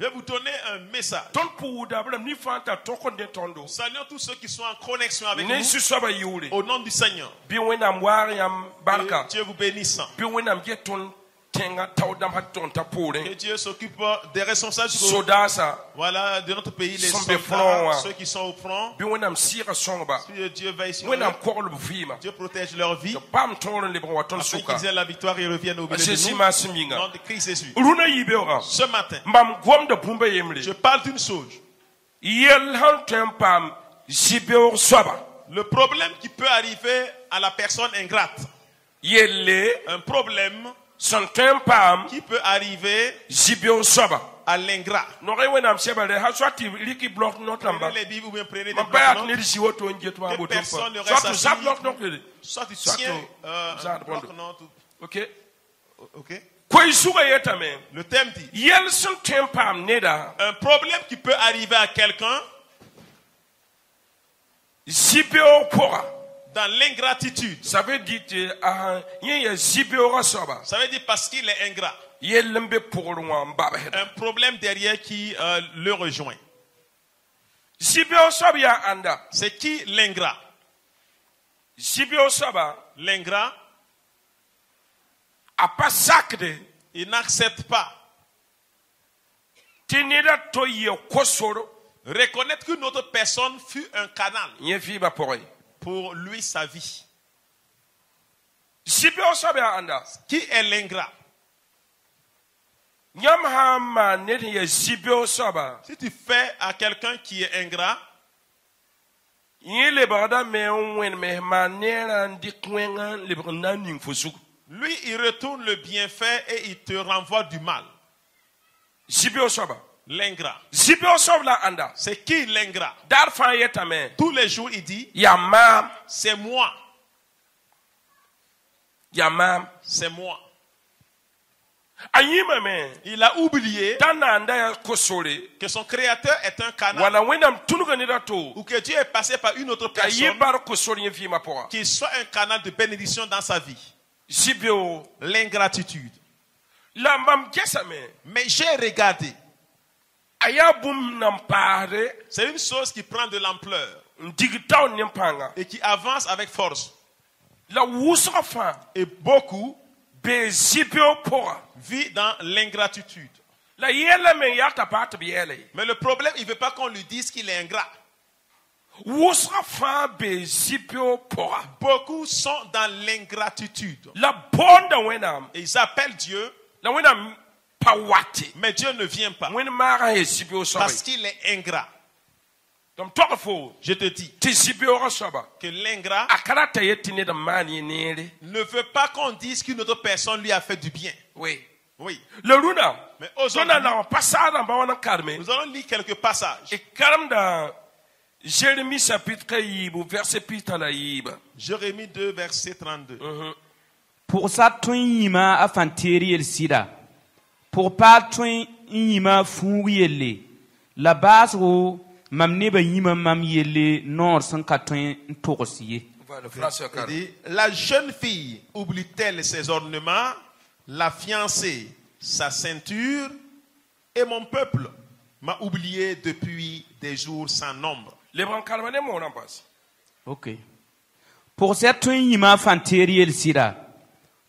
Je vais vous donner un message. Saluons tous ceux qui sont en connexion avec nous. Au nom du Seigneur. Que Dieu vous bénisse. Que Dieu s'occupe des responsables voilà, de notre pays, les soldats, ceux qui sont au front. Dieu veille sur eux. Dieu protège leur vie. Afin qu'ils aient la victoire et reviennent au milieu de nous. Au nom de Christ Jésus. Ce matin, je parle d'une chose. Le problème qui peut arriver à la personne ingrate. Un problème qui peut arriver à l'ingrat. Prenez les Bibles ou bien prenez des blocs-notes. Que personne ne reste assis. Soit tu tiens un bloc-notes. Ok. Le thème dit un problème qui peut arriver à quelqu'un dans l'ingratitude. Ça veut dire parce qu'il est ingrat. Un problème derrière qui le rejoint. C'est qui l'ingrat? L'ingrat, il n'accepte pas reconnaître qu'une autre personne fut un canal pour lui sa vie. Qui est l'ingrat? Si tu fais à quelqu'un qui est ingrat, lui il retourne le bienfait et il te renvoie du mal. L'ingrat. C'est qui l'ingrat? Tous les jours il dit c'est moi. C'est moi. Il a oublié que son créateur est un canal ou que Dieu est passé par une autre personne qui soit un canal de bénédiction dans sa vie. L'ingratitude. Mais j'ai regardé. C'est une chose qui prend de l'ampleur et qui avance avec force. Et beaucoup vit dans l'ingratitude. Mais le problème, il ne veut pas qu'on lui dise qu'il est ingrat. Beaucoup sont dans l'ingratitude. Et ils appellent Dieu. Mais Dieu ne vient pas. Parce qu'il est ingrat. Je te dis que l'ingrat ne veut pas qu'on dise qu'une autre personne lui a fait du bien. Oui. Mais aujourd'hui, nous allons lire quelques passages. Jérémie chapitre 2, verset 32. Pour ça, tu yima afanteri el sida. Pour pas tu yima fouille la base où mamne ba yima mam yele nor sans katun torsier. La jeune fille oublie-t-elle ses ornements, la fiancée sa ceinture, et mon peuple m'a oublié depuis des jours sans nombre. Ok. Pour cette yima fanteri el sida.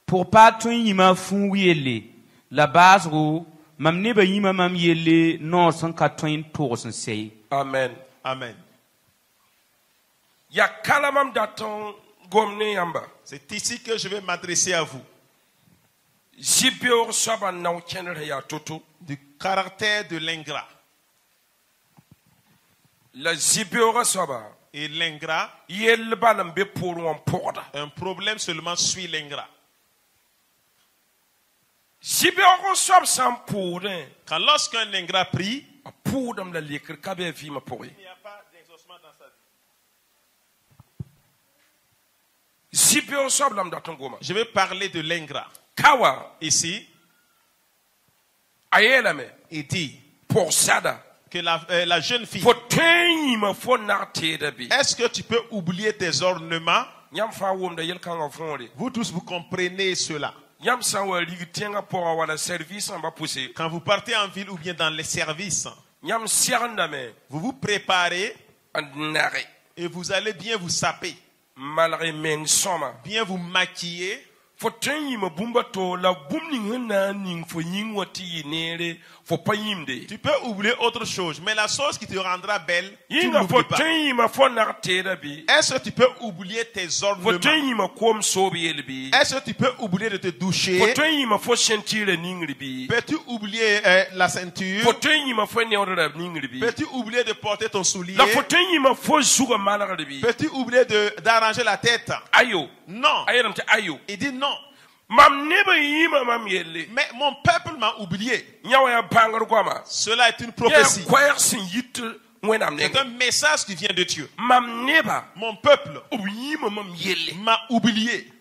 Pour pas tu yima fouille la base où mamne ba yima mam yele nor sans katun torsier. Amen. Amen. C'est ici que je vais m'adresser à vous. Du caractère de l'ingrat. Et l'ingrat, un problème seulement suit l'ingrat. Quand lorsqu'un ingrat prie, il n'y a pas d'exaucement dans sa vie. Je vais parler de l'ingrat. Ici, il dit que la jeune fille, est-ce que tu peux oublier tes ornements? Vous tous, vous comprenez cela. Quand vous partez en ville ou bien dans les services, vous vous préparez et vous allez bien vous saper, bien vous maquiller. Tu peux oublier autre chose, mais la chose qui te rendra belle, tu n'oublies pas. Est-ce que tu peux oublier tes ornements? Est-ce que tu peux oublier de te doucher? Peux-tu oublier la ceinture? Peux-tu oublier de porter ton soulier? Peux-tu oublier d'arranger la tête? Non. Il dit non. Mais mon peuple m'a oublié. Cela est une prophétie. C'est un message qui vient de Dieu. Mon peuple m'a oublié.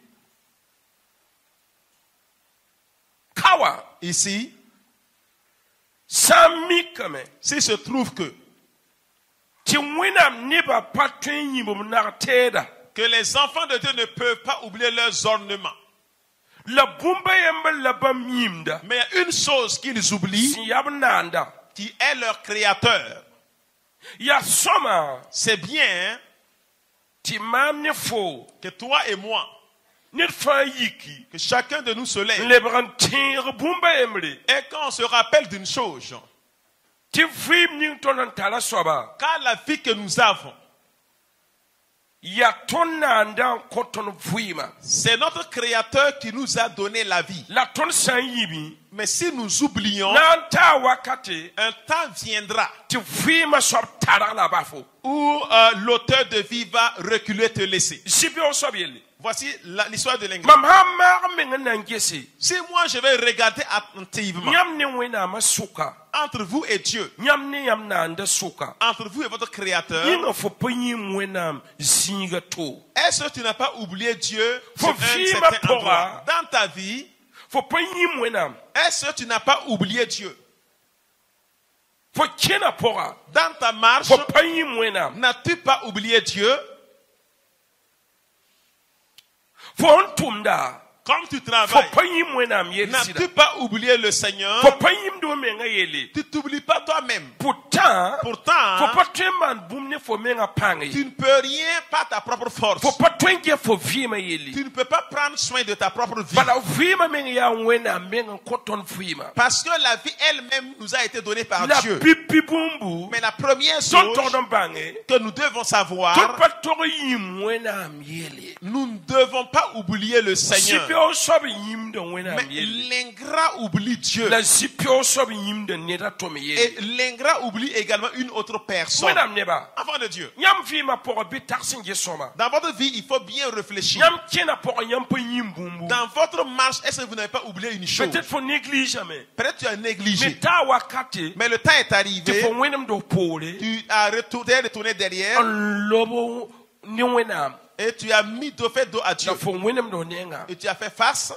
Ici, s'il se trouve que les enfants de Dieu ne peuvent pas oublier leurs ornements. Mais il y a une chose qu'ils oublient, qui est leur créateur. C'est bien que toi et moi, que chacun de nous se lève et qu'on se rappelle d'une chose. Car la vie que nous avons, c'est notre créateur qui nous a donné la vie. Mais si nous oublions, un temps viendra où l'auteur de vie va reculer, te laisser. Voici l'histoire de l'ingrat. Si moi je vais regarder attentivement entre vous et Dieu, entre vous et votre créateur, est-ce que tu n'as pas oublié Dieu sur un certain endroit dans ta vie? Est-ce que tu n'as pas oublié Dieu? Dans ta marche, n'as-tu pas oublié Dieu? Quand tu travailles, n'as-tu pas oublié le Seigneur? Tu t'oublies pas toi-même. Pourtant, tu ne peux rien par ta propre force. Tu ne peux pas prendre soin de ta propre vie. Parce que la vie elle-même nous a été donnée par Dieu. Mais la première chose que nous devons savoir, nous ne devons pas oublier le Seigneur. Mais l'ingrat oublie Dieu. Et l'ingrat oublie également une autre personne. Enfant de Dieu. Dans votre vie, il faut bien réfléchir. Dans votre marche, est-ce que vous n'avez pas oublié une chose? Peut-être tu as négligé. Mais le temps est arrivé. Tu as retourné derrière. Et tu as mis dos à Dieu. Et tu as fait face.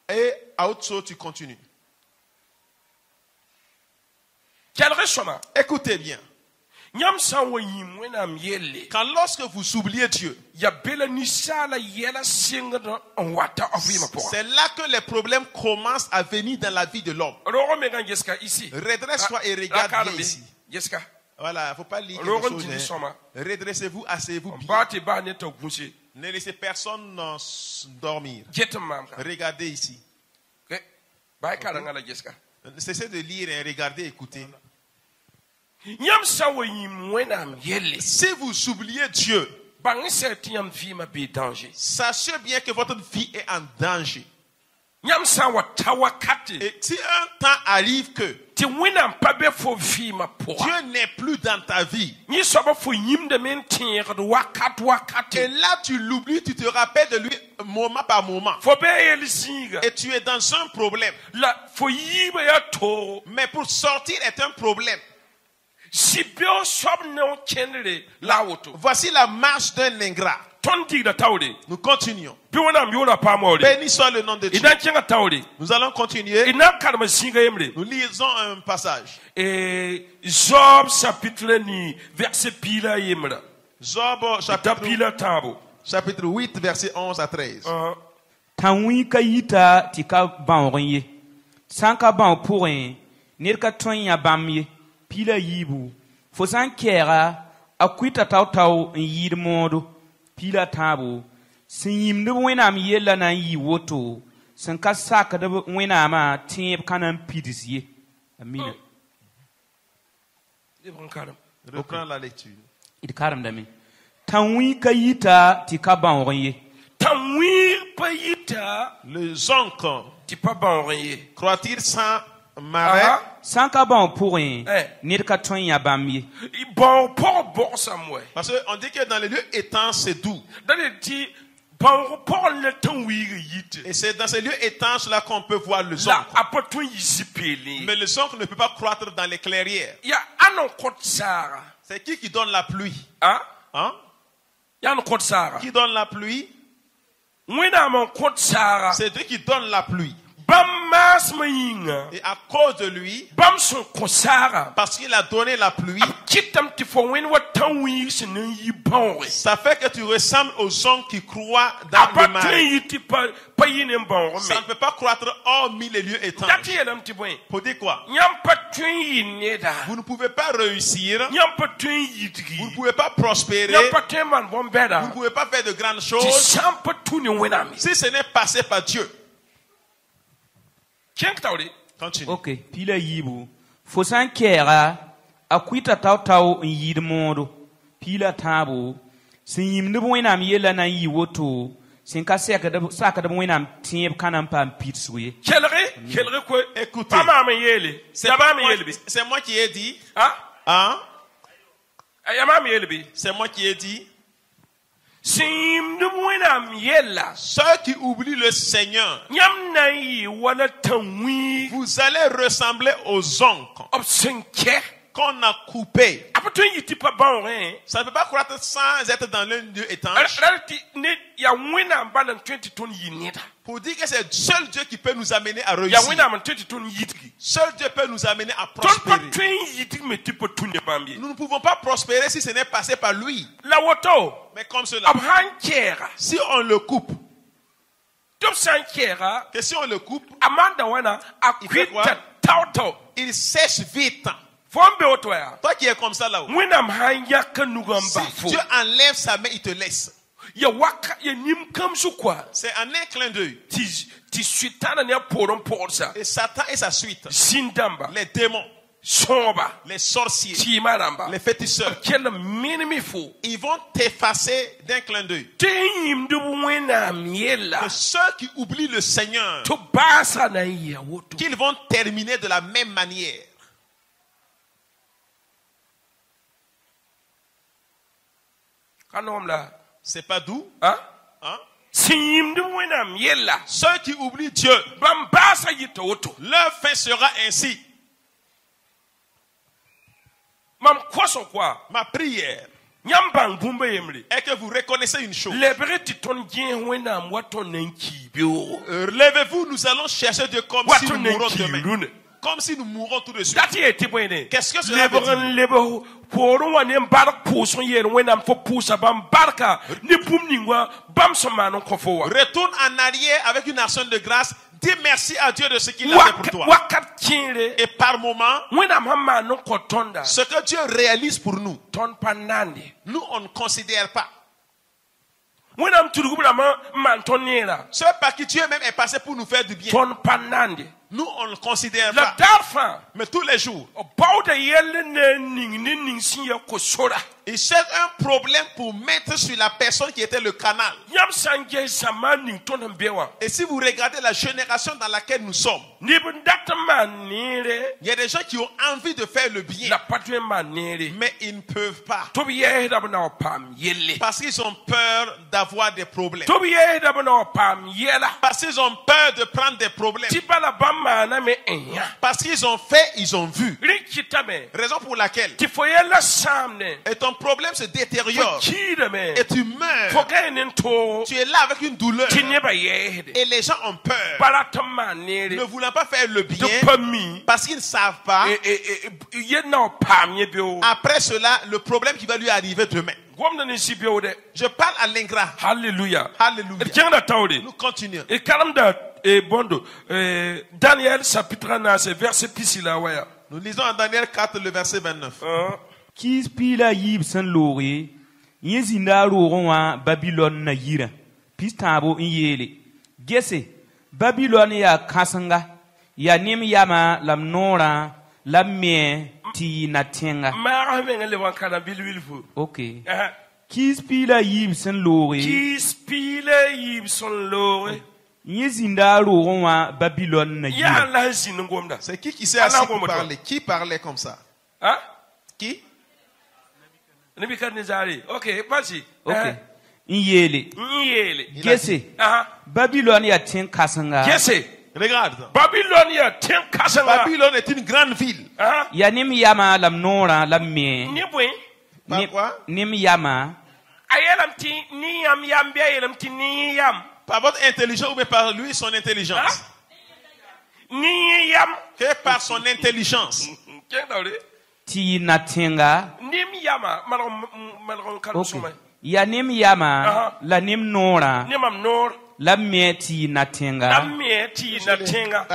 Et à autre chose, tu continues. Écoutez bien. Quand lorsque vous oubliez Dieu, c'est là que les problèmes commencent à venir dans la vie de l'homme. Redresse-toi et regarde bien ici. Voilà, il ne faut pas lire quelque chose. Redressez-vous, asseyez-vous bien. Ne laissez personne dormir. Regardez ici. Cessez de lire et regardez, écoutez. Si vous oubliez Dieu, sachez bien que votre vie est en danger. Et si un temps arrive que Dieu n'est plus dans ta vie, et là tu l'oublies, tu te rappelles de lui moment par moment, et tu es dans un problème, mais pour sortir est un problème. Voici la marche d'un ingrat. Nous continuons. Béni soit le nom de Dieu. Nous allons continuer. Nous lisons un passage. Job chapitre verset chapitre 8 verset 11 à 13. Tanwi kayita tika banrenye. Sanka ban pourrin. Nirka tonya bamye. Pila yibu. Fosan kera. Akwita tau yid modo. Pila tabu. Sim de wenam yella na yi woto. Sanka saka de wenama temp kanan pidisye. Amin. Reprends la lecture. Il karam dami. Tanwi kayita tika banrenye. Tanwi kayita. Les oncles. Tipa banrenye. Croit-il sans marais? Sans bon pour un, nirka tonya bamye. Bon pour bon samoué. Parce qu'on dit que dans les lieux étangs, c'est doux. Dans les dit, bon pour le temps et c'est dans ces lieux étangs là qu'on peut voir le zonk. Mais le zonk ne peut pas croître dans les clairières. C'est qui donne la pluie? Hein? Qui donne la pluie? C'est Dieu qui donne la pluie. Et à cause de lui, parce qu'il a donné la pluie, ça fait que tu ressembles aux gens qui croient dans le marais. Ça ne peut pas croître hormis les lieux étanches. Pour dire quoi? Vous ne pouvez pas réussir. Vous ne pouvez pas prospérer. Vous ne pouvez pas faire de grandes choses si ce n'est passé par Dieu. Continue. Ok, pila yibu. Fosan kera, akwita tau yid modo. Pila tabu. Sim de wenam yella na yi woto. Sin ka saka de wenam temp kanan pam pitsouye. Quel quoi? Écoutez. C'est moi qui ai dit. Hein? C'est moi qui ai dit. Ceux qui oublient le Seigneur, vous allez ressembler aux oncles qu'on a coupés. Ça ne peut pas croître sans être dans l'un lieu étanche. Pour dire que c'est seul Dieu qui peut nous amener à réussir. Seul Dieu peut nous amener à prospérer. Nous ne pouvons pas prospérer si ce n'est passé par lui. Mais comme cela, si on le coupe, que si on le coupe, il fait quoi? Il sèche vite. Toi qui es comme ça là-haut, si Dieu enlève sa main, il te laisse. C'est un clin d'œil. Et Satan et sa suite, les démons, les sorciers, les féticheurs, ils vont t'effacer d'un clin d'œil. Que ceux qui oublient le Seigneur, qu'ils vont terminer de la même manière. C'est pas doux? Hein? Ceux qui oublient Dieu, leur fin sera ainsi. Ma prière est que vous reconnaissez une chose. Levez-vous, nous allons chercher Dieu comme si nous mourrons demain. Comme si nous mourrons tout de suite. Qu'est-ce que cela veut dire? Retourne en arrière avec une action de grâce. Dis merci à Dieu de ce qu'il a fait pour toi. Et par moment, ce que Dieu réalise pour nous, nous on ne considère pas. Ce par qui Dieu même est passé pour nous faire du bien, nous on ne le considère pas. Mais tous les jours, il cherche un problème pour mettre sur la personne qui était le canal. Et si vous regardez la génération dans laquelle nous sommes, il y a des gens qui ont envie de faire le bien, mais ils ne peuvent pas. Parce qu'ils ont peur d'avoir des problèmes. Parce qu'ils ont peur de prendre des problèmes. Parce qu'ils ont fait, ils ont vu. Raison pour laquelle. Et ton problème se détériore. Et tu meurs. Tu es là avec une douleur. Et les gens ont peur. Ne voulant pas faire le bien. Parce qu'ils ne savent pas. Après cela, le problème qui va lui arriver demain. Je parle à l'ingrat. Alléluia. Alléluia. Nous continuons. Daniel chapitre 9, verset pisila waya. Nous lisons en Daniel 4 le verset 29. Kis pila yib san lori. Yezinda roron Babylone na yira. Pistabo yele. Gese. Babylone ya kasanga. Ya nim yama lam nora lam me ti natenga. Okay. Kis pila yib san lori. Kis pila yib san lori. Yezinda roron Babylone na yira. C'est qui s'est assis pour parler? Qui parlait comme ça? Hein? Qui? Ok, vas-y. Ok. Yele. Gese. Babylone ya ten kasanga. Gese. Regarde. Babylone ya ten kasanga. Babylone est une grande ville. Ya nim yama lam nora lam me. Par quoi? Nim yama. Ayelam ti ni yam bia yelam ti ni yam. Par votre intelligence ou bien par lui son intelligence? Ni yam. Que par son intelligence. Ti natenga. Nim yama malron kalsuma. Ya nim yama la nim nora. Nimam nor. La me ti natenga. La me ti natenga.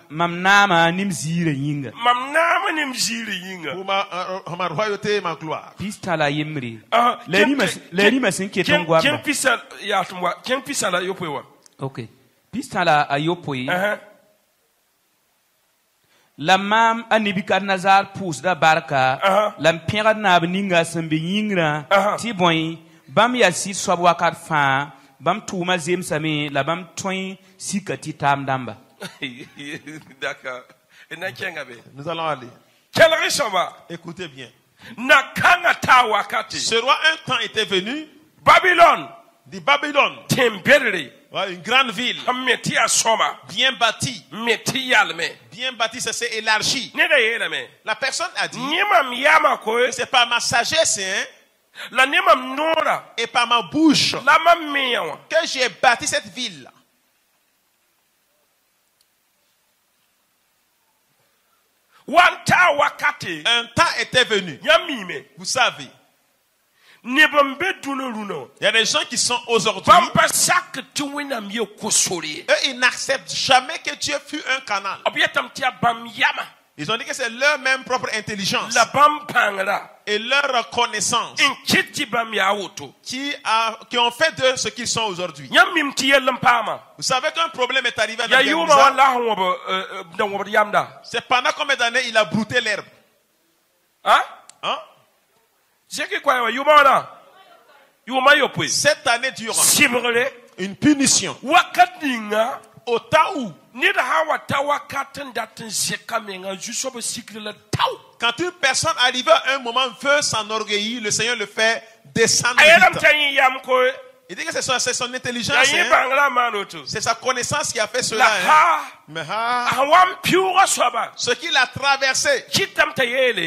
Mam nama nim zire yinga. Mam nama nim zire yinga. Pour ma royauté et ma gloire. Pista la yemri. Leri masin keton gwa. Ken pisa ya tumwa. Ken pisa la yopoewa. Okay. Pista la ayopoi. La mam Nebukadnezar pus da barka. La mpira na beninga sembe yingra. Ti boy. Bam ya si swab wakat fa. Bam touma zem same la bam toin sikati tam damba. D'accord. Nous allons aller. Quel richement. Écoutez bien. Nakanga ta wakati. Ce roi un temps était venu. Babylone. Dit Babylone. Tembere. Une grande ville. Bien bâtie. Bien bâtie, ça s'est élargi. La personne a dit. C'est par ma sagesse, hein. Et par ma bouche que j'ai bâti cette ville. Un temps était venu. Vous savez. Il y a des gens qui sont aujourd'hui. Eux, ils n'acceptent jamais que Dieu fut un canal. Ils ont dit que c'est leur même propre intelligence et leur connaissance qui ont fait d'eux ce qu'ils sont aujourd'hui. Vous savez qu'un problème est arrivé avec Yamza. C'est pendant combien d'années il a brouté l'herbe? Hein? Cette année durant une punition au temps où quand une personne arrive à un moment veut s'enorgueillir, le Seigneur le fait descendre vite. Il dit que c'est son intelligence, c'est sa connaissance qui a fait cela. Mais ce qu'il a traversé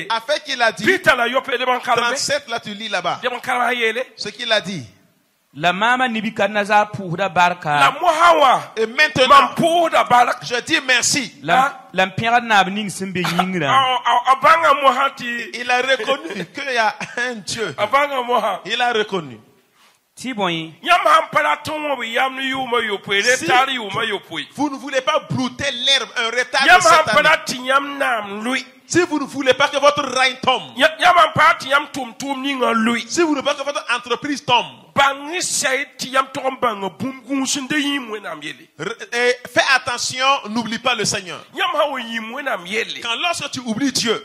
a fait qu'il a dit 37, là tu lis là-bas ce qu'il a dit. La mama Nebukadnezar pourda barka. Et maintenant, je dis merci. La mpira nabning sembe yingra. Il a reconnu qu'il y a un Dieu. Il a reconnu. Tiboy. Vous ne voulez pas brouter l'herbe, un retard de cette année. Si vous ne voulez pas que votre règne tombe, si vous ne voulez pas que votre entreprise tombe, fais attention, n'oublie pas le Seigneur. Quand lorsque tu oublies Dieu,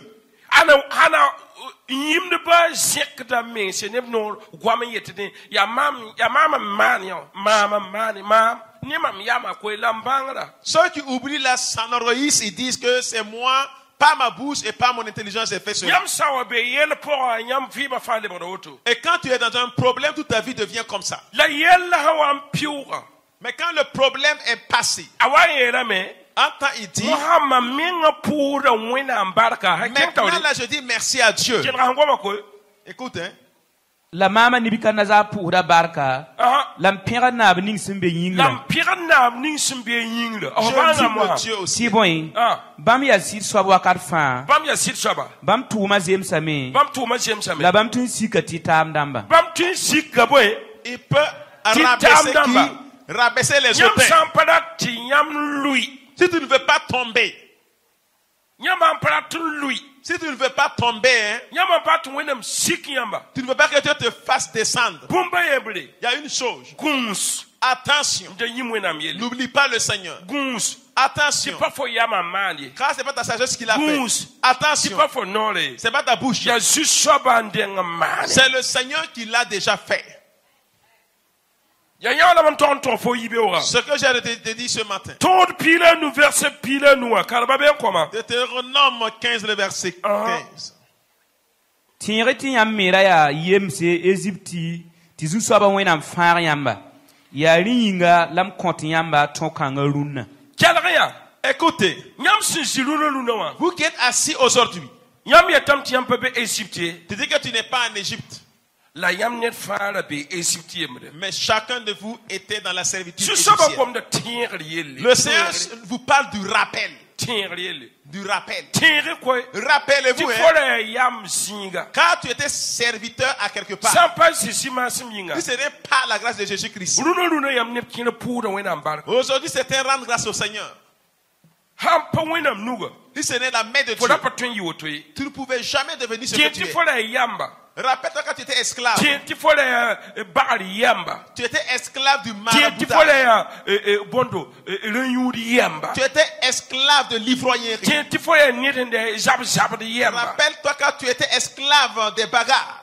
ceux qui oublient la s'enorgueillissent, ils disent que c'est moi, pas ma bouche et pas mon intelligence qui fait cela. Et quand tu es dans un problème, toute ta vie devient comme ça. Mais quand le problème est passé, Entends, il dit, maintenant là je dis merci à Dieu. Écoute, hein. La mama Nebukadnezar puhra barka. Lam pira nab ning simbe yingla. Dieu aussi. Si boy. Bam ya sit swab wakat fa. Bam tuma zem same. La bam tun sikati tam damba. Il peut rabaisser les auteurs. Si tu ne veux pas tomber. Si tu ne veux pas tomber, hein, tu ne veux pas que Dieu te fasse descendre. Il y a une chose. Attention. N'oublie pas le Seigneur. Attention. Car c'est pas ta sagesse qui l'a fait. Attention. C'est pas ta bouche. C'est le Seigneur qui l'a déjà fait. Ce que j'ai te dit ce matin. Deutéronome 15, le verset 15. Tienreti yam mera ya yemse Egypti tizu swaba wenam far yamba. Ya ringa lam konti yamba tonkanga runa. Écoutez. Vous qui êtes assis aujourd'hui. Tu dis que tu n'es pas en Égypte. Mais chacun de vous était dans la servitude égyptienne. Le Seigneur vous parle du rappel. Du rappel. Rappelez-vous, hein, car tu étais serviteur à quelque part. Si ce n'est pas la grâce de Jésus-Christ. Aujourd'hui, c'est un rendre grâce au Seigneur. Si ce n'est la main de Dieu, tu ne pouvais jamais devenir ce que tu es. Rappelle-toi quand tu étais esclave. Tu étais esclave du maraboutage. Tu étais esclave de l'ivrognerie. Rappelle-toi quand tu étais esclave des bagarres.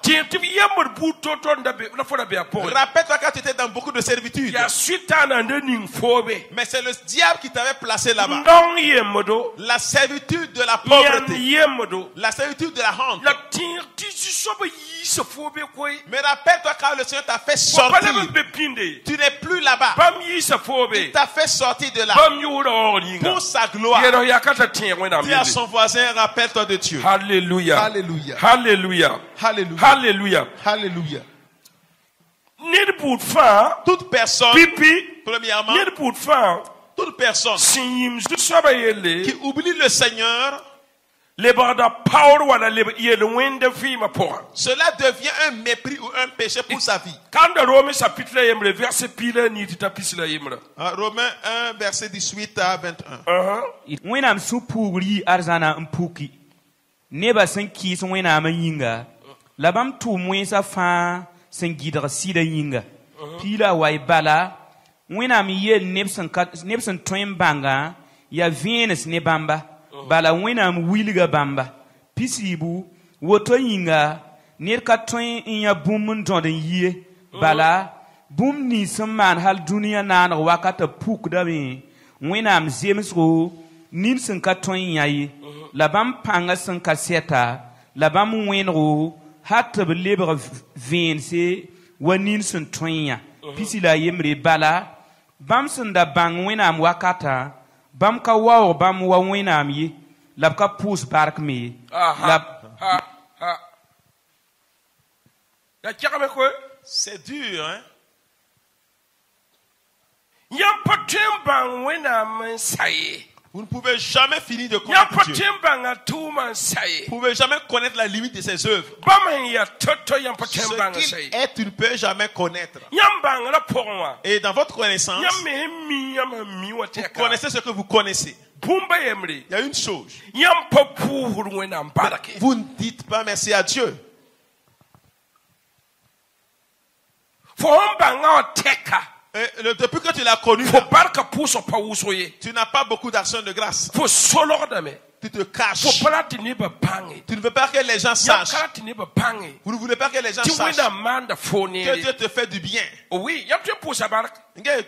Rappelle-toi quand tu étais dans beaucoup de servitudes. Mais c'est le diable qui t'avait placé là-bas. La servitude de la pauvreté. La servitude de la honte. Mais rappelle-toi quand le Seigneur t'a fait sortir. Tu n'es plus là-bas. Il t'a fait sortir de là. Pour sa gloire. Dis à son voisin, rappelle-toi de Dieu. Alléluia. Alléluia. Alléluia. Alléluia. Alléluia. Alléluia. Toute personne, premièrement, toute personne qui oublie le Seigneur, cela devient un mépris ou un péché pour sa vie. Romains 1, verset 18 à 21. Wenam supuri arzana mpuki. Neba senki son wenam yinga. Labam tu mwensa fa sengidra sida yinga. Pila wai bala. Wenam ye nebsen twen banga. Ya Venus nebamba. Bala wenam wilga bamba. Pisibu. Woto yinga. Nerka twen inya boom ndonden ye. Bala. Boom ni seman hal dunia nan wakata puk dami. Wenam zemsro. Nin sen ka twen yaye. Labam panga sen ka seta. Labam wenro. Hatta belebre vense. Wanin sen twen ya. Pisila yemre bala. Bam sen da bang wenam wakata. Bam ka waw bam wa wenam ye. Lab ka pous bark me. C'est dur, hein? Vous ne pouvez jamais finir de connaître Dieu. Vous ne pouvez jamais connaître la limite de ses œuvres. Ce qu'il est, tu ne peux jamais connaître. Et dans votre connaissance, vous connaissez ce que vous connaissez. Il y a une chose. Vous ne dites pas merci à Dieu. Depuis que tu l'as connu, tu n'as pas beaucoup d'actions de grâce. Tu te caches. Tu ne veux pas que les gens sachent. Vous ne voulez pas que les gens sachent que Dieu te fait du bien. Tu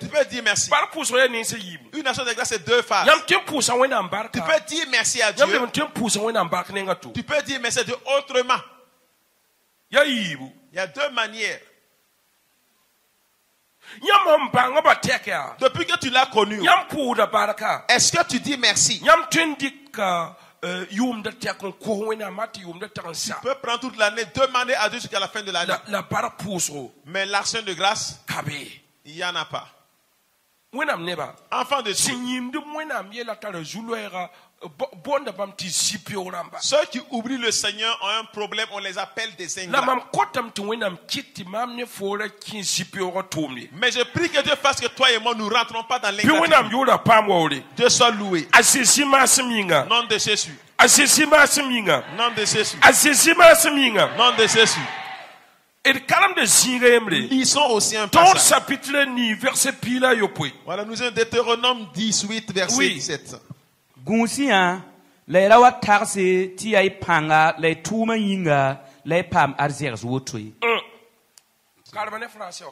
peux dire merci. Une action de grâce, c'est deux phases. Tu peux dire merci à Dieu. Tu peux dire merci à Dieu autrement. Il y a deux manières. Depuis que tu l'as connu, est-ce que tu dis merci? Tu peux prendre toute l'année, demander à Dieu jusqu'à la fin de l'année. Mais l'action de grâce, il n'y en a pas. Enfant de Dieu, ceux qui oublient le Seigneur ont un problème, on les appelle des ingrats. Mais je prie que Dieu fasse que toi et moi nous ne rentrons pas dans l'ingratitude. Dieu soit loué. Nom de Jésus. Nom de Jésus. Nom de Jésus. Ils sont aussi un passage. Voilà, nous sommes Deutéronome 18, verset 17. Gunsia, les rawa tarse ti ay panga, les touma yinga, les pam arzers wotui.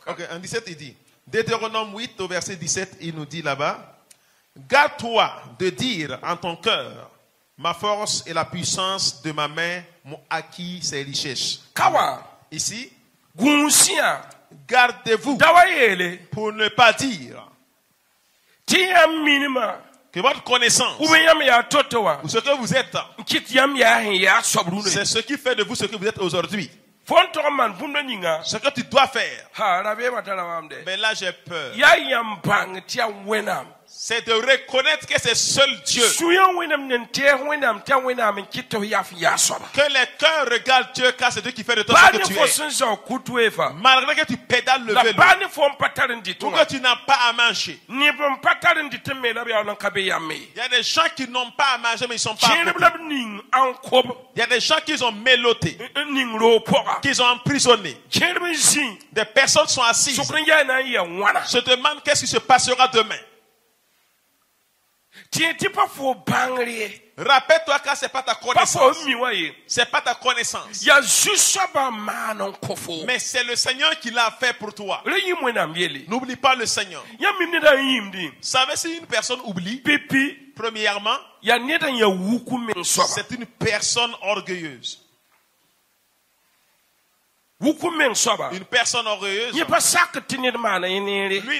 Ok, en 17 il dit, Deutéronome 8 au verset 17, il nous dit là-bas, garde-toi de dire en ton cœur, ma force et la puissance de ma main m'ont acquis ces richesses. Ici, gardez-vous pour ne pas dire que votre connaissance ou ce que vous êtes, c'est ce qui fait de vous ce que vous êtes aujourd'hui. Ce que tu dois faire. Mais là j'ai peur. C'est de reconnaître que c'est seul Dieu. Que les cœurs regardent Dieu car c'est Dieu qui fait de toi ce que tu es. Malgré que tu pédales le vélo. Ou que tu n'as pas à manger. Il y a des gens qui n'ont pas à manger mais ils sont pas accomplis. Il y a des gens qui ont mélotté. Qu'ils ont emprisonné. Des personnes sont assises. Se demandent qu'est-ce qui se passera demain. Rappelle-toi que c'est pas ta connaissance. C'est pas ta connaissance. Mais c'est le Seigneur qui l'a fait pour toi. N'oublie pas le Seigneur. Vous savez, si une personne oublie, premièrement, c'est une personne orgueilleuse. Une personne orgueilleuse, lui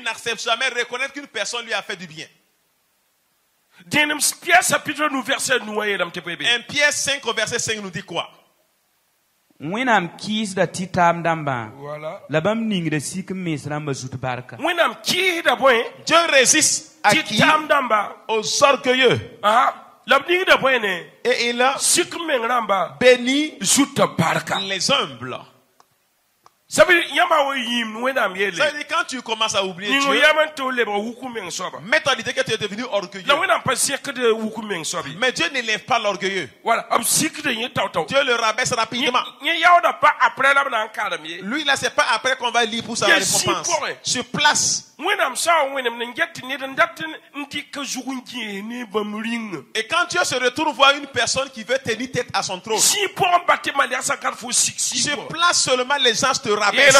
n'accepte jamais reconnaître qu'une personne lui a fait du bien. 1 Pierre 5 au verset 5 nous dit quoi? Wenam kis da titam damba. Labam ning de sik mes ramba zut barka. Dieu résiste à qui? Aux orgueilleux. Et il a béni les humbles. Ça veut dire quand tu commences à oublier Dieu, mets-toi l'idée que tu es devenu orgueilleux. Mais Dieu n'élève pas l'orgueilleux. Dieu le rabaisse rapidement. Lui là, c'est pas après qu'on va lire pour sa récompense. Sur place. Et quand Dieu se retourne voir une personne qui veut tenir tête à son trône, sur place seulement les gens te rabaissent.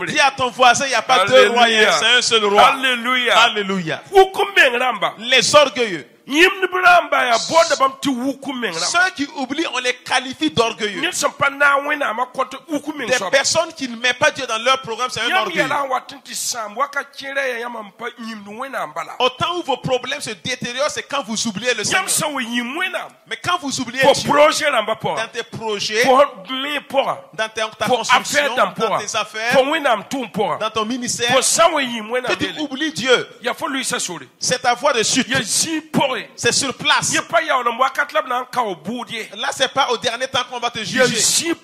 Dis à ton voisin, il n'y a pas deux rois, c'est un seul roi. Alléluia. Alléluia. Les orgueilleux. Ceux qui oublient, on les qualifie d'orgueilleux. Des personnes qui ne mettent pas Dieu dans leur programme, c'est un orgueil. Autant où vos problèmes se détériorent, c'est quand vous oubliez le Seigneur. Mais quand vous oubliez Dieu, dans tes projets, dans ta construction, dans tes affaires, dans ton ministère, que tu oublies Dieu, c'est ta voie de chute. C'est sur place. Là, c'est pas au dernier temps qu'on va te juger. C'est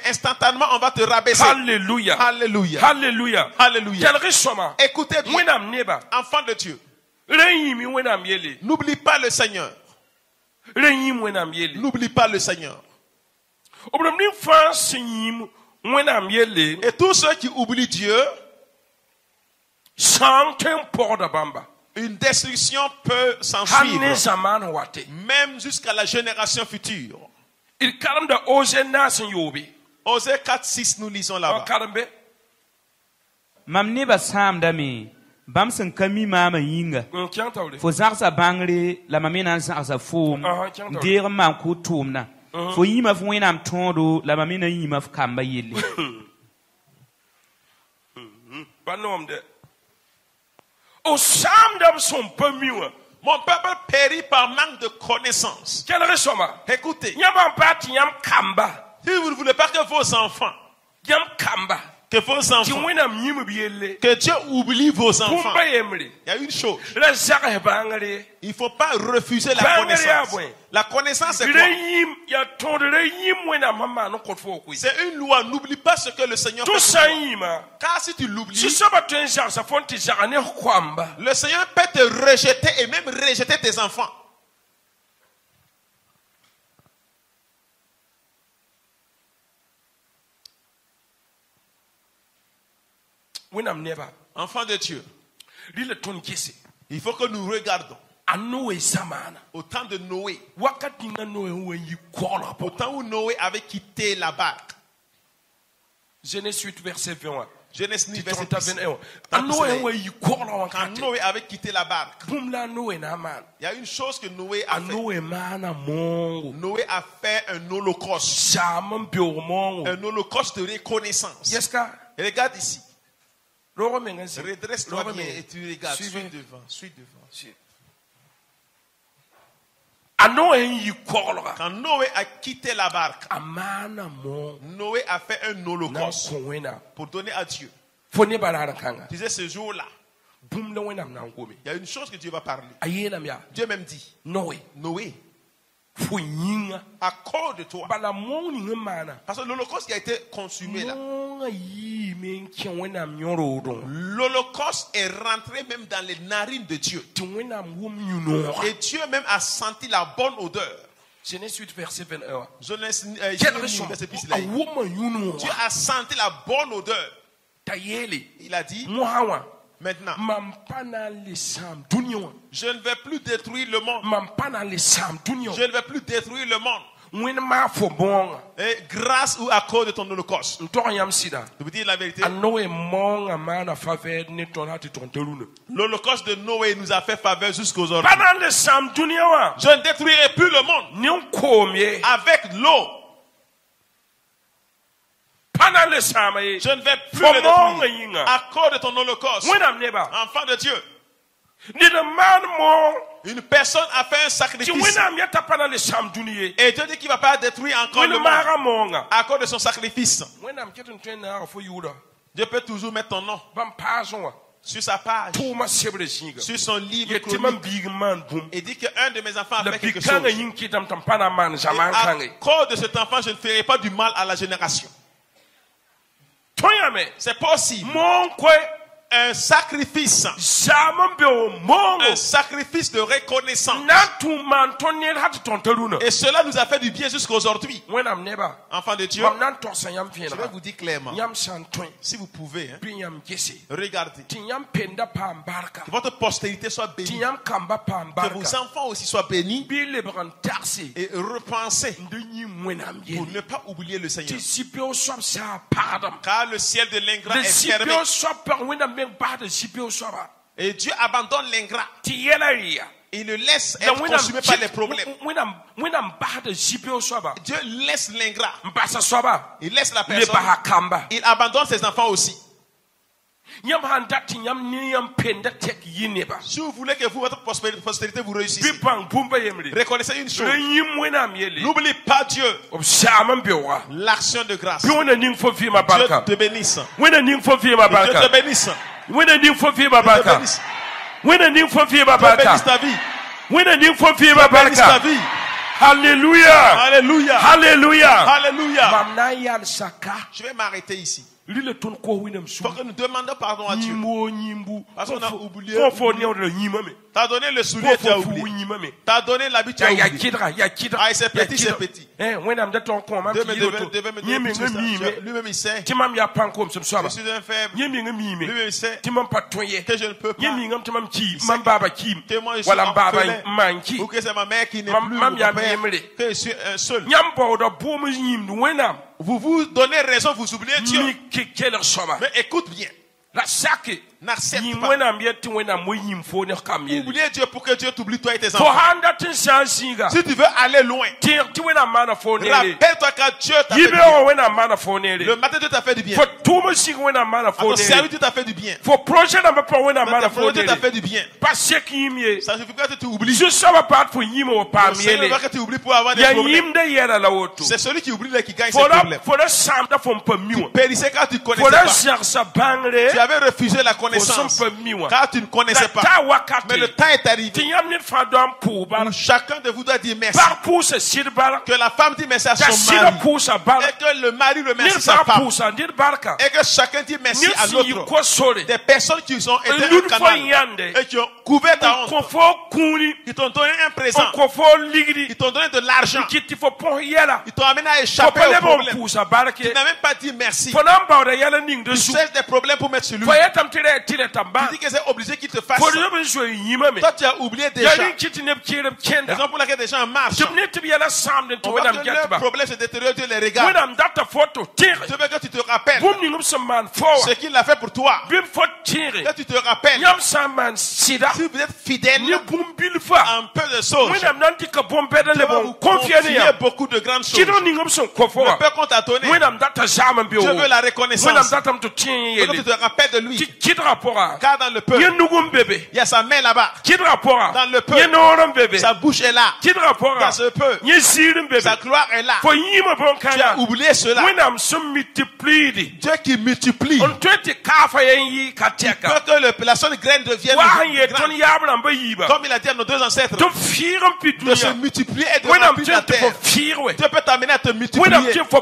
instantanément, on va te rabaisser. Alléluia. Alléluia. Alléluia. Alléluia. Écoutez bien, enfants de Dieu. N'oublie pas le Seigneur. N'oublie pas le Seigneur. Et tous ceux qui oublient Dieu, une destruction peut s'en suivre, même jusqu'à la génération future. Osée 4:6, nous lisons là-bas. Mamne ba sam dami, bam sen kami mama yinga. Fo zaksa bangre la mamena zaksa fo, der mam ku tumna. Fo yima fo wenam tondo la mamena yima f kamba yele. Mon peuple périt par manque de connaissance. Écoutez, si vous ne voulez pas que vos enfants, que Dieu oublie vos enfants, il y a une chose. Il ne faut pas refuser la connaissance. La connaissance, c'est quoi? C'est une loi. N'oublie pas ce que le Seigneur fait. Car si tu l'oublies, le Seigneur peut te rejeter et même rejeter tes enfants. Enfants de Dieu, il faut que nous regardons au temps de Noé, au temps où Noé avait quitté la barque. Genèse 8, verset 21. Genèse 8, verset 21. Quand Noé avait quitté la barque, il y a une chose que Noé a fait. Noé a fait un holocauste. Un holocauste de reconnaissance. Et regarde ici. Redresse-toi bien et tu regardes. Suis devant. Quand Noé a quitté la barque, Noé a fait un holocauste pour donner à Dieu. Tu disais ce jour-là, il y a une chose que Dieu va parler. Dieu même dit, Noé, à cause de toi, parce que l'holocauste qui a été consumé là, l'holocauste est rentré même dans les narines de Dieu. Et Dieu même a senti la bonne odeur. Genèse 8, verset 21. Dieu a senti la bonne odeur. Il a dit, maintenant, je ne vais plus détruire le monde. Je ne vais plus détruire le monde. Et grâce ou à cause de ton holocauste. Je vous dis la vérité. L'holocauste de Noé nous a fait faveur jusqu'aujourd'hui. Je ne détruirai plus le monde avec l'eau. Je ne vais plus le détruire à cause de ton holocauste. Enfant de Dieu. Une personne a fait un sacrifice. Et Dieu dit qu'il ne va pas détruire encore le monde à cause de son sacrifice. Dieu peut toujours mettre ton nom sur sa page, sur son livre chronique, et dit qu'un de mes enfants a fait quelque chose. Et à cause de cet enfant, je ne ferai pas du mal à la génération. C'est possible. Un sacrifice. Un sacrifice de reconnaissance. Et cela nous a fait du bien jusqu'à aujourd'hui. Enfants de Dieu, je vais vous dire clairement. Si vous pouvez, regardez. Que votre postérité soit bénie. Que vos enfants aussi soient bénis. Et repensez pour ne pas oublier le Seigneur. Car le ciel de l'ingrat est fermé. Et Dieu abandonne l'ingrat. Il le laisse être consumé par les problèmes. Dieu laisse l'ingrat. Il laisse la personne. Il abandonne ses enfants aussi. Si vous voulez que votre postérité vous réussisse, reconnaissez une chose. N'oublie pas Dieu. L'action de grâce. Dieu te bénisse. Dieu te bénisse. Ta vie. Alléluia. Alléluia. Alléluia. Alléluia. Je vais m'arrêter ici. Il faut que nous demandions pardon à Dieu. Parce qu'on a oublié. T'as donné le soulier, tu as oublié. T'as donné l'habit, tu as oublié. Ah, c'est petit, c'est petit. Lui-même il sait. Je suis un faible. Lui-même il sait que je ne peux pas. Que moi je suis orphelin. Ou que c'est ma mère qui n'est plus mon père. Que je suis un seul. Vous vous donnez raison, vous oubliez Dieu. Mais écoute bien. N'accepte pas. Oubliez Dieu pour que Dieu t'oublie toi et tes enfants. Si tu veux aller loin, rappelle-toi quand Dieu t'a fait du bien. Le matin Dieu t'a fait du bien. À ton service Dieu t'a fait du bien. Ton projet Dieu t'a fait du bien. Ça signifie pas que tu oublies. C'est celui que tu oublies pour avoir des problèmes. C'est celui qui oublie qui gagne ses problèmes. Tu périssais quand tu connaissais pas. Tu avais refusé la connaissance car tu ne connaissais pas. Mais le temps est arrivé où chacun de vous doit dire merci. Que la femme dit merci à son mari. Et que le mari remercie sa femme. Et que chacun dit merci à l'autre. Des personnes qui ont été un canal et qui ont couvert ta honte. Qui t'ont donné un présent. Qui t'ont donné de l'argent. Ils t'ont amené à échapper au problème. Tu n'as même pas dit merci. Tu cherches des problèmes pour mettre sur lui. Tu dis que c'est obligé qu'il te fasse ça. Toi, tu as oublié déjà. Raison pour laquelle des gens marchent. On voit que leur problème se détériore, Dieu les regarde. Je veux que tu te rappelles ce qu'il a fait pour toi. Que tu te rappelles. Si vous êtes fidèle à un peu de choses, tu vas vous confier beaucoup de grandes choses. Le peu qu'on t'a donné, Dieu veut la reconnaissance. Que tu te rappelles de lui. Car dans le peuple, il y a sa main là-bas. Dans le peuple, sa bouche est là. Dans ce peuple, sa gloire est là. Tu as oublié cela. Dieu qui multiplie. Que la seule graine devienne grande. Comme il a dit à nos deux ancêtres, de se multiplier et de remplir la terre. Dieu peut t'amener à te multiplier. Dieu peut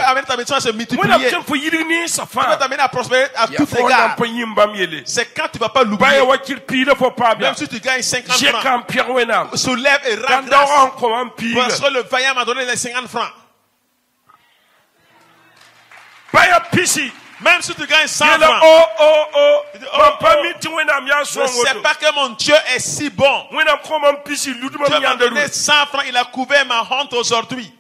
amener ta maison à se multiplier. Dieu peut t'amener à prospérer à tous égards. C'est quand tu ne vas pas l'oublier. Même si tu gagnes 50 francs, soulève et rends grâce. Parce que le vaillant m'a donné les 50 francs. Même si tu gagnes 100 francs, je ne sais pas que mon Dieu est si bon. Dieu m'a donné 100 francs, il a couvert ma honte aujourd'hui.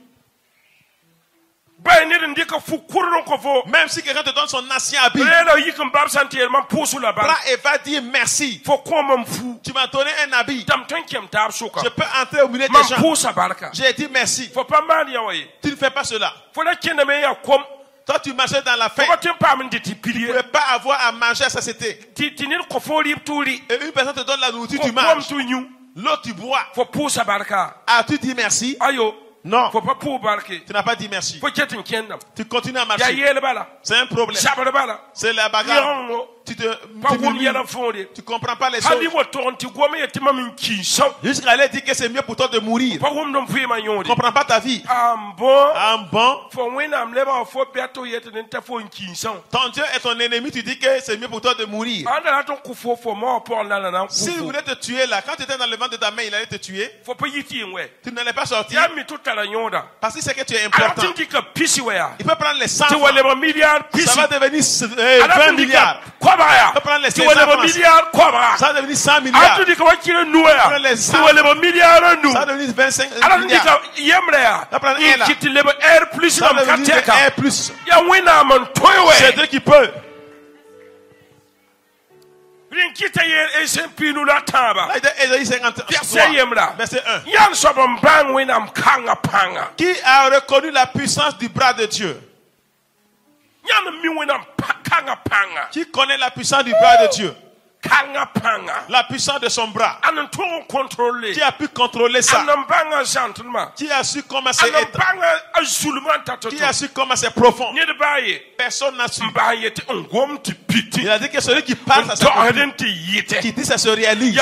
Même si quelqu'un te donne son ancien habit, prends et va dire merci. Tu m'as donné un habit. Je peux entrer au milieu des gens. J'ai dit merci. Tu ne fais pas cela. Toi, tu marchais dans la faim. Tu ne pouvais pas avoir à manger à satiété. Et une personne te donne la nourriture, tu manges. L'autre, tu bois. As-tu dit merci? Non. Tu n'as pas dit merci. Tu continues à marcher. C'est un problème. C'est la bagarre. Tu comprends pas les choses. Jusqu'à aller dire que c'est mieux pour toi de mourir. Tu comprends pas ta vie. Ton Dieu est ton ennemi, tu dis que c'est mieux pour toi de mourir. Si vous voulez te tuer là, quand tu étais dans le ventre de ta mère, il allait te tuer. Tu n'allais pas sortir. Parce que c'est que tu es important. Il peut prendre les 100 francs. Ça va devenir 20 milliards. Il peut prendre les 500 francs. Ça va devenir 100 milliards. Il peut prendre les 100 francs. Ça va devenir 25 milliards. Il va prendre un là. Ça va devenir R plus. C'est Dieu qui peut. Ésaïe 53, verset 1. Qui a reconnu la puissance du bras de Dieu? Qui connaît la puissance du bras de Dieu? La puissance de son bras. Qui a pu contrôler ça? Qui a su comment c'est éteint? Qui a su comment c'est profond? Personne n'a su. Il a dit que celui qui parle, ça se réalise. Qui dit ça se réalise.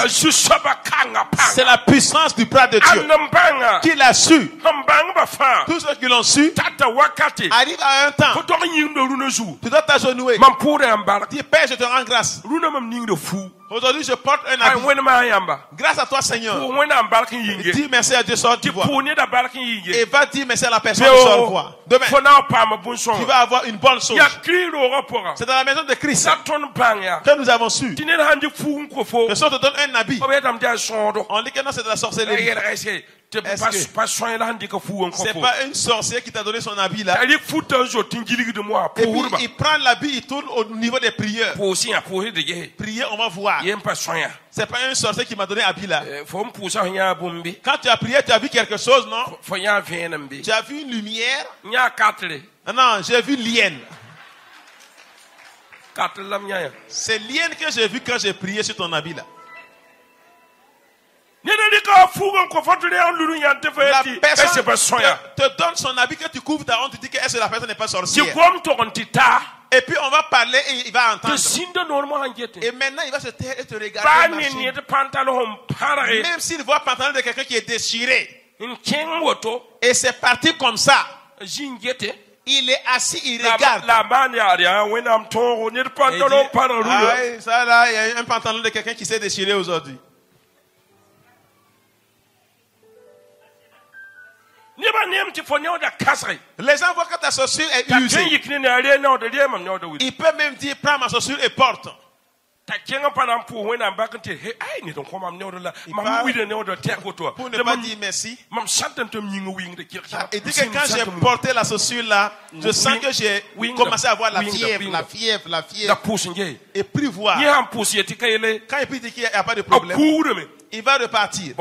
C'est la puissance du bras de Dieu. Qui l'a su? Tous ceux qui l'ont su arrivent à un temps. Tu dois t'agenouiller. Dis, Père, je te rends grâce. Aujourd'hui, je porte un habit. Grâce à toi, Seigneur. Dis merci à Dieu, sort du voix. Et va dire merci à la personne qui sort du voix. Demain, tu vas avoir une bonne chose. C'est dans la maison de Christ que nous avons su que si on te donne un habit, on dit que non, c'est de la sorcellerie. C'est pas une sorcière qui t'a donné son habit là. Et puis il prend l'habit, il tourne au niveau des prières. Prier, on va voir. C'est pas un sorcier qui m'a donné habit là. Quand tu as prié, tu as vu quelque chose, non? Tu as vu une lumière? Non, j'ai vu l'hyène. C'est l'hyène que j'ai vu quand j'ai prié sur ton habit là. La personne te donne son habit que tu couvres ta honte, tu dis que est-ce que la personne n'est pas sorcière. Et puis on va parler et il va entendre. Et maintenant il va se taire et te regarder. Même s'il voit le pantalon de quelqu'un qui est déchiré. Et c'est parti comme ça. Il est assis, il regarde. Il dit, ça là, il y a un pantalon de quelqu'un qui s'est déchiré aujourd'hui. Les gens voient que ta chaussure est usée. Il peut même dire, prends ma chaussure et porte. Il parle pour ne pas dire merci. Il dit que quand j'ai porté la chaussure là, je sens que j'ai commencé à avoir la fièvre. Et puis voir. Quand il dit qu'il n'y a pas de problème, il va repartir.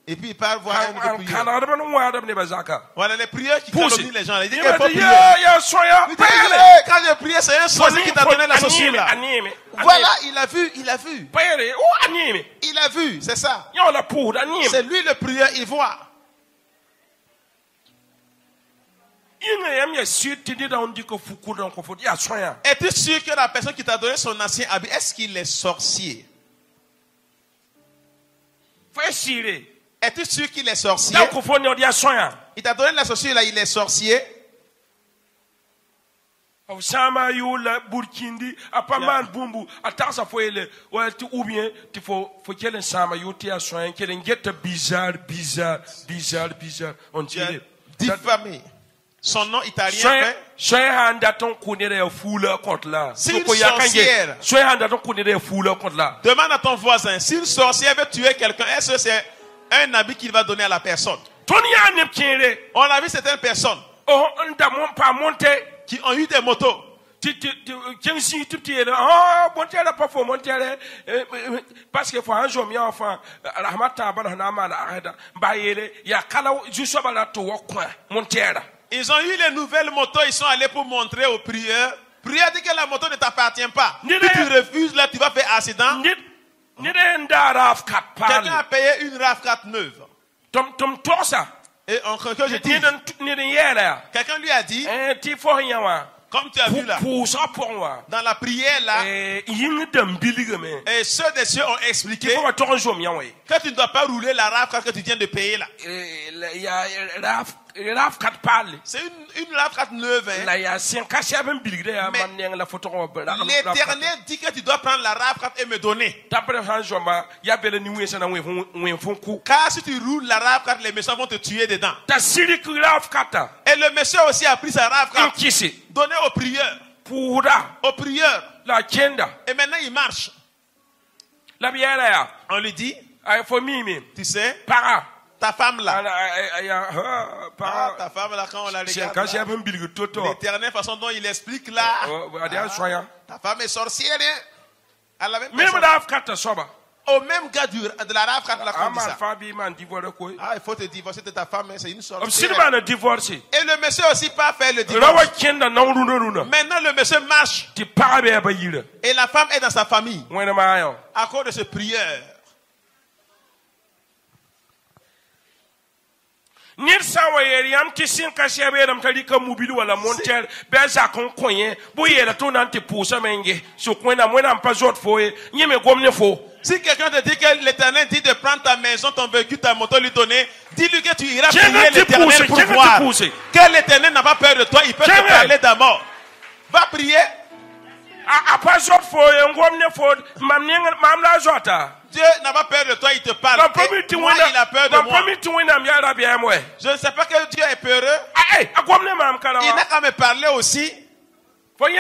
Et puis il part voir un de prière. Voilà les prières qui calomnient les gens. Il dit qu'il faut prier. Quand j'ai prié, c'est un sorcier qui t'a donné la chaussure là. Voilà, il a vu. Il a vu, c'est ça. C'est lui le prieur, il voit. Es-tu sûr que la personne qui t'a donné son ancien habit, est-ce qu'il est sorcier? Es-tu sûr qu'il est sorcier? Il t'a donné la chaussure là, il est sorcier. Ou bien il faut qu'elle bizarre on dirait diffamé. Son nom italien fait. Si une sorcière. Demande à ton voisin, si une sorcière veut tuer quelqu'un, est-ce que c'est un habit qu'il va donner à la personne? On a vu certaines personnes qui ont eu des motos. Parce que faut un jour mi enfant ils ont eu les nouvelles motos, ils sont allés pour montrer aux prieurs. Prieur dit que la moto ne t'appartient pas. Si tu refuses là, tu vas faire accident. Quelqu'un a payé une RAV4 neuve. Et que je dis, quelqu'un lui a dit, comme tu as vu là, dans la prière là, et ceux des cieux ont expliqué que tu ne dois pas rouler la RAV4 que tu viens de payer là. C'est une RAV4 neuve. Mais l'Éternel dit que tu dois prendre la RAV4 et me donner. Car si tu roules la RAV4, les méchants vont te tuer dedans. Et le monsieur aussi a pris sa RAV4, donné au prieur. Et maintenant il marche. On lui dit, tu sais, ta femme là, ta femme là, quand on la regarde, l'Éternel, façon dont il explique là, ta femme est sorcière, elle avait au même gars de la RAV4 là, comme ça. Il faut te divorcer de ta femme, c'est une sorcière. Et le monsieur aussi pas fait le divorce. Maintenant le monsieur marche. Et la femme est dans sa famille. À cause de ce prieur. Si quelqu'un te dit que l'Éternel dit de prendre ta maison, ton véhicule, ta moto, lui donner, dis-lui que tu iras prier l'Éternel pour voir que l'Éternel n'a pas peur de toi, il peut te parler d'amour. Va prier. Dieu n'a pas peur de toi, il te parle. Et moi, il a peur de moi. Je ne sais pas que Dieu est peureux. Il n'a qu'à me parler aussi. Tu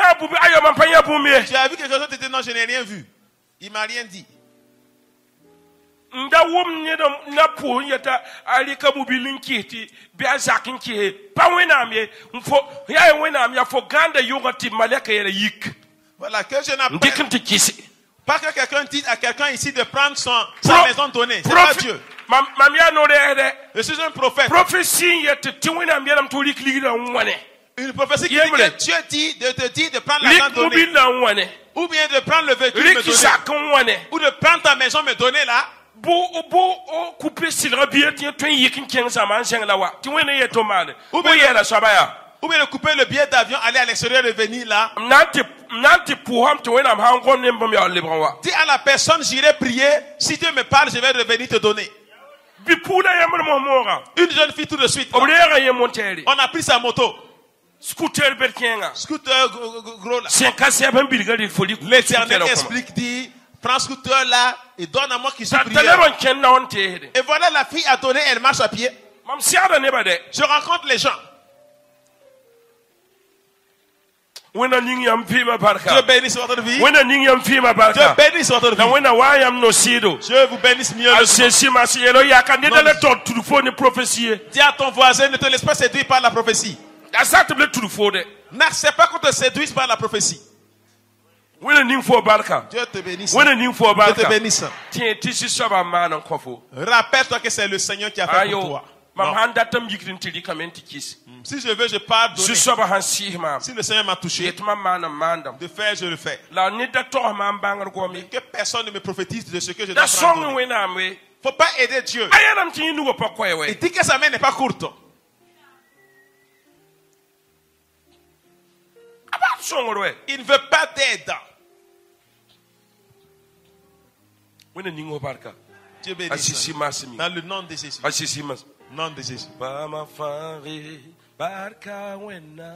as vu quelque chose, tu dis non, je n'ai rien vu. Il m'a rien dit. nda wom ne na po yata ali ka mobilin kiti bi azakin ki pa wena mi mfo ya wena mi fo ganda yogati malaka yera yik. Voilà que je n'appelle pas que quelqu'un dise à quelqu'un ici de prendre sa maison donnée. C'est pas Dieu. Je suis un prophète. Une prophétie qui dit que Dieu dit de te dire de prendre l'argent donné. Ou bien de prendre le véhicule me donner. Ou de prendre ta maison me donner là. Ou bien de couper le billet d'avion, aller à l'extérieur et venir là. Dis à la personne, j'irai prier. Si Dieu me parle, je vais revenir te donner. Une jeune fille tout de suite. On a pris sa moto. Scooter gros là. L'Éternel explique, dit, prends scooter là et donne à moi qui suis prière. Et voilà, la fille a donné, elle marche à pied. Je rencontre les gens. Dieu bénisse votre vie. Dieu bénisse votre vie. Je vous bénisse mieux. Dis à ton voisin, ne te laisse pas séduire par la prophétie. N'accepte pas qu'on te séduise par la prophétie. Dieu te bénisse. Dieu te bénisse. Rappelle-toi que c'est le Seigneur qui a fait pour toi. Si je veux, je pars donner. Si le Seigneur m'a touché, de faire, je le fais. Que personne ne me prophétise de ce que je dois prendre. Il ne faut pas aider Dieu. Il dit que sa main n'est pas courte. Il ne veut pas d'aide. Dieu bénisse. Dans le nom de Jésus. Nom de Jésus. Barka wena